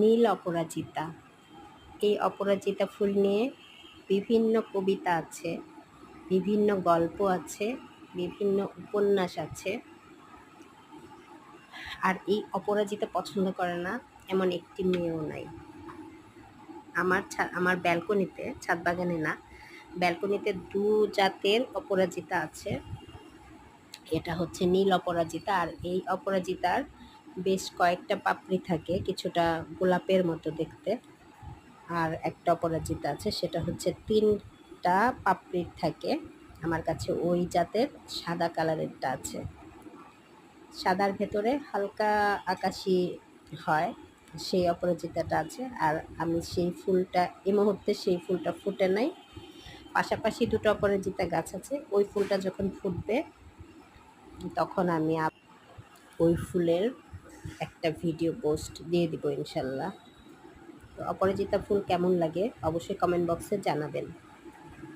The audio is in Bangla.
নীল অপরাজিতা। এই অপরাজিতা ফুল নিয়ে বিভিন্ন কবিতা আছে, বিভিন্ন গল্প আছে, বিভিন্ন উপন্যাস আছে। আর এই অপরাজিতা পছন্দ করে না এমন একটি মেয়েও নাই। আমার ব্যালকনিতে, ছাদ বাগানে না, ব্যালকনিতে দু জাতের অপরাজিতা আছে। এটা হচ্ছে নীল অপরাজিতা, আর এই অপরাজিতার বেশ কয়েকটা পাপড়ি থাকে, কিছুটা গোলাপের মতো দেখতে। আর একটা অপরাজিতা আছে, সেটা হচ্ছে 3টা পাপড়ির থাকে। আমার কাছে ওই জাতের সাদা কালারেরটা আছে, সাদার ভেতরে হালকা আকাশি হয়, সেই অপরাজিতাটা আছে। আর আমি সেই ফুলটা, এই মুহূর্তে সেই ফুলটা ফুটে নাই। পাশাপাশি দুটো অপরাজিতা গাছ আছে, ওই ফুলটা যখন ফুটবে তখন আমি ওই ফুলের একটা ভিডিও পোস্ট দিয়ে দিব ইনশাল্লাহ। তো অপরাজিতা ফুল কেমন লাগে অবশ্যই কমেন্ট বক্সে জানাবেন।